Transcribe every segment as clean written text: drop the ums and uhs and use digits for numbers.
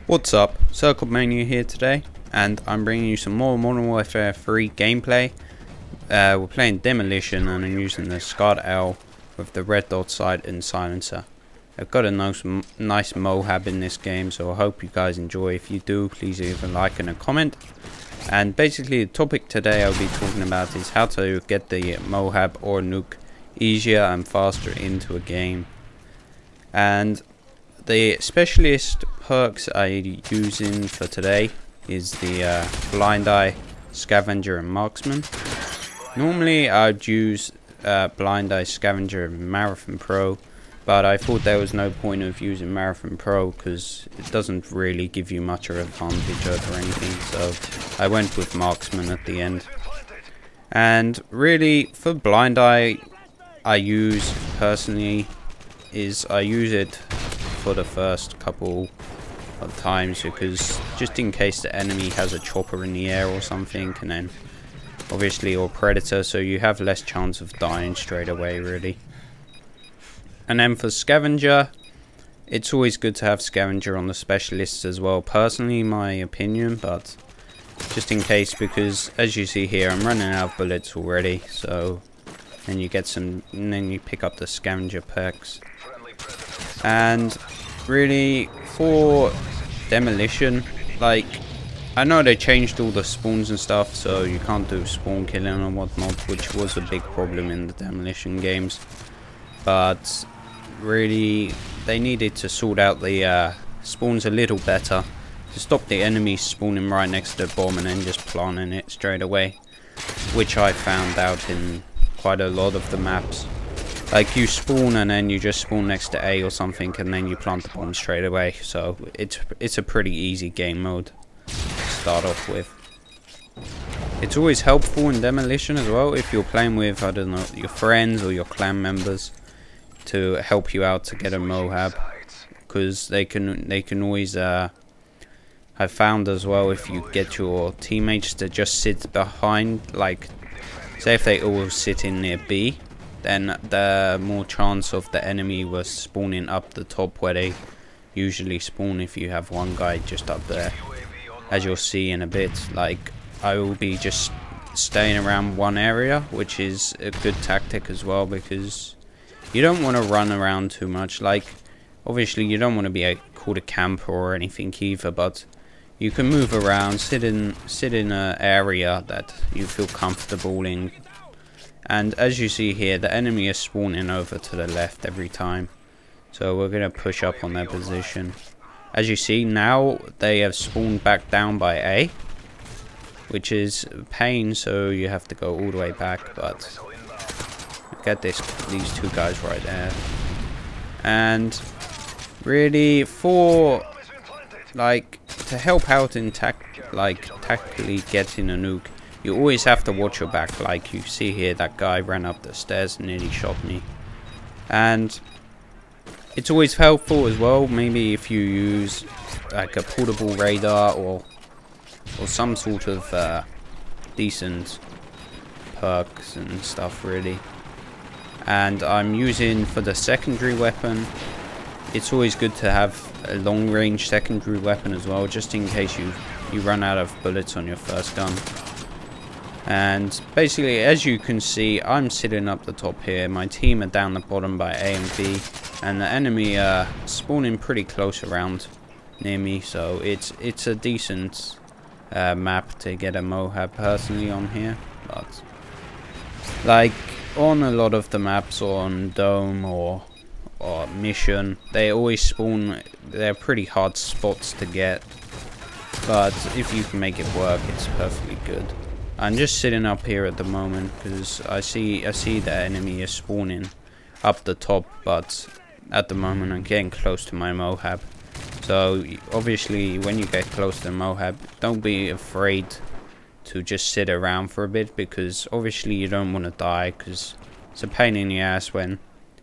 What's up, SirCodMaNia here today, and I'm bringing you some more Modern Warfare 3 gameplay. We're playing Demolition and I'm using the SCART L with the red dot sight and silencer. I've got a nice MOAB in this game, so I hope you guys enjoy. If you do, please leave a like and a comment. And basically the topic today I'll be talking about is how to get the MOAB or nuke easier and faster into a game. And the specialist perks I'm using for today is the Blind Eye, Scavenger and Marksman. Normally I'd use Blind Eye, Scavenger and Marathon Pro, but I thought there was no point of using Marathon Pro because it doesn't really give you much of an advantage over anything, so I went with Marksman at the end. And really for Blind Eye, I use it for the first couple of times, because just in case the enemy has a chopper in the air or something, and then obviously, or predator, so you have less chance of dying straight away really. And then for Scavenger, it's always good to have Scavenger on the specialists as well, personally my opinion, but just in case, because as you see here I'm running out of bullets already, so then you get some, and then you pick up the Scavenger perks. And really for Demolition, like, I know they changed all the spawns and stuff, so you can't do spawn killing and whatnot, which was a big problem in the Demolition games, but really they needed to sort out the spawns a little better to stop the enemy spawning right next to the bomb and then just planting it straight away, which I found out in quite a lot of the maps. Like, you spawn and then you just spawn next to A or something and then you plant the bomb straight away, so it's a pretty easy game mode to start off with. It's always helpful in Demolition as well if you're playing with, I don't know, your friends or your clan members to help you out to get a MOAB, because they can always I've found as well, if you get your teammates to just sit behind, like say if they all sit in near B, then the more chance of the enemy was spawning up the top where they usually spawn if you have one guy just up there. As you'll see in a bit, like, I will be just staying around one area, which is a good tactic as well, because you don't want to run around too much. Like, obviously you don't want to be called a camper or anything either, but you can move around, sit in an area that you feel comfortable in. And as you see here, the enemy is spawning over to the left every time, so we're going to push up on their position. As you see now, they have spawned back down by A, which is a pain, so you have to go all the way back, but get these two guys right there. And really for, like, to help out in tactically getting a nuke, you always have to watch your back. Like you see here, that guy ran up the stairs and nearly shot me. And it's always helpful as well, maybe if you use like a portable radar or some sort of decent perks and stuff really. And I'm using, for the secondary weapon, it's always good to have a long range secondary weapon as well, just in case you run out of bullets on your first gun. And basically, as you can see, I'm sitting up the top here. My team are down the bottom by A and B, and the enemy are spawning pretty close around near me. So it's a decent map to get a MOAB personally on here. But like on a lot of the maps on Dome or Mission, they always spawn. They're pretty hard spots to get, but if you can make it work, it's perfectly good. I'm just sitting up here at the moment because I see the enemy is spawning up the top, but at the moment I'm getting close to my MOAB. So obviously when you get close to the MOAB, don't be afraid to just sit around for a bit, because obviously you don't want to die, because it's a pain in the ass when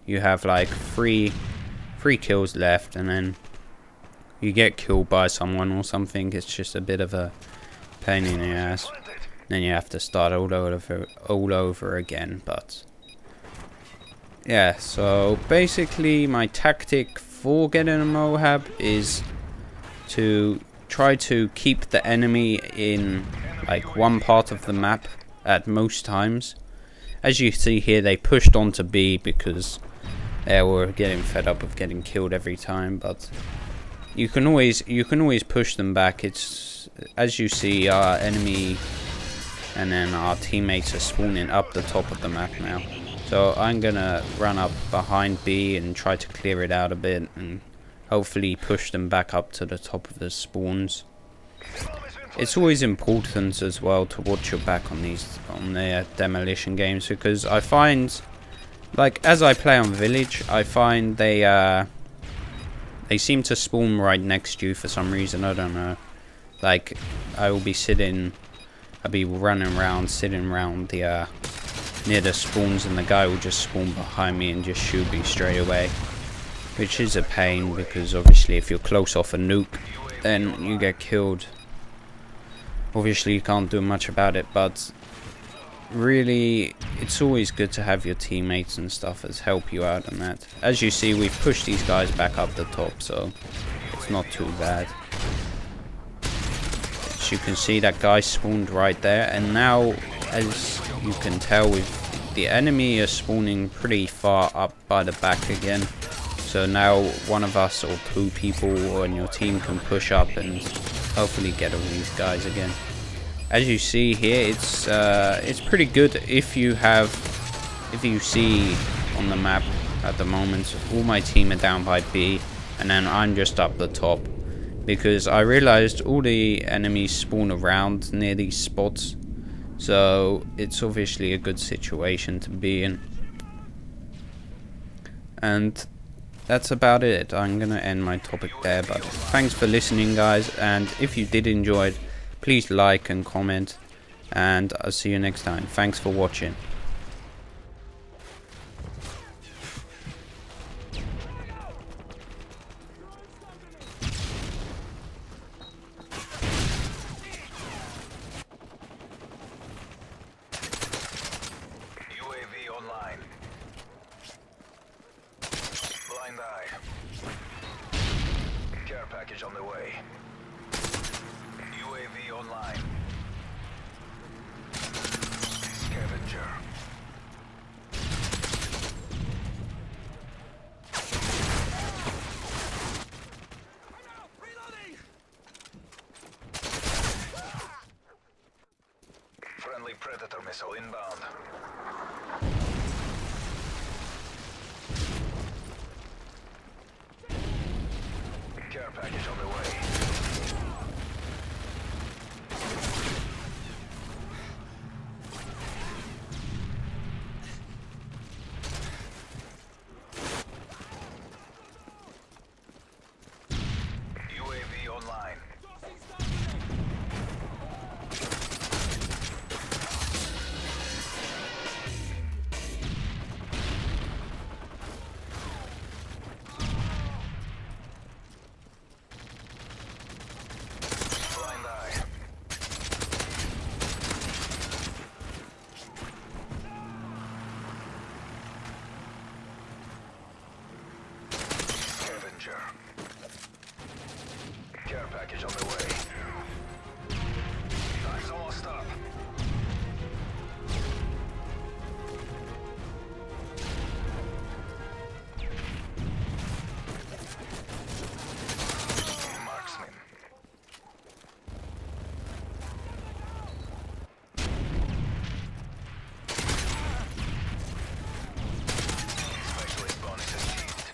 you have like three kills left and then you get killed by someone or something. It's just a bit of a pain in the ass. Then you have to start all over again. But yeah, so basically my tactic for getting a MOAB is to try to keep the enemy in like one part of the map at most times. As you see here, they pushed onto B because they were getting fed up of getting killed every time, but you can always push them back. It's, as you see, our enemy and then our teammates are spawning up the top of the map now. So I'm gonna run up behind B and try to clear it out a bit and hopefully push them back up to the top of the spawns. It's always important as well to watch your back on their demolition games, because I find, like, as I play on Village, I find they seem to spawn right next to you for some reason. I don't know. Like, I will be I'll be running around, sitting around the near the spawns, and the guy will just spawn behind me and just shoot me straight away, which is a pain, because obviously if you're close off a nuke, then you get killed. Obviously you can't do much about it, but really it's always good to have your teammates and stuff as help you out on that. As you see, we've pushed these guys back up the top, so it's not too bad. As you can see, that guy spawned right there, and now, as you can tell, with the enemy is spawning pretty far up by the back again. So now one of us or two people on your team can push up and hopefully get all these guys again. As you see here, it's pretty good if you see on the map at the moment all my team are down by B and then I'm just up the top, because I realized all the enemies spawn around near these spots, so it's obviously a good situation to be in. And that's about it. I'm gonna end my topic there, but thanks for listening, guys, and if you did enjoy it, please like and comment, and I'll see you next time. Thanks for watching. UAV online. Blind eye. Care package on the way. UAV online. Scavenger. Friendly Predator missile inbound. Care package on the way. UAV online. Blind eye. Scavenger. Care package on the way. Time's almost up. Marksman. Specialist bonus achieved.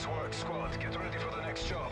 Nice work, squad. Get ready for the next job.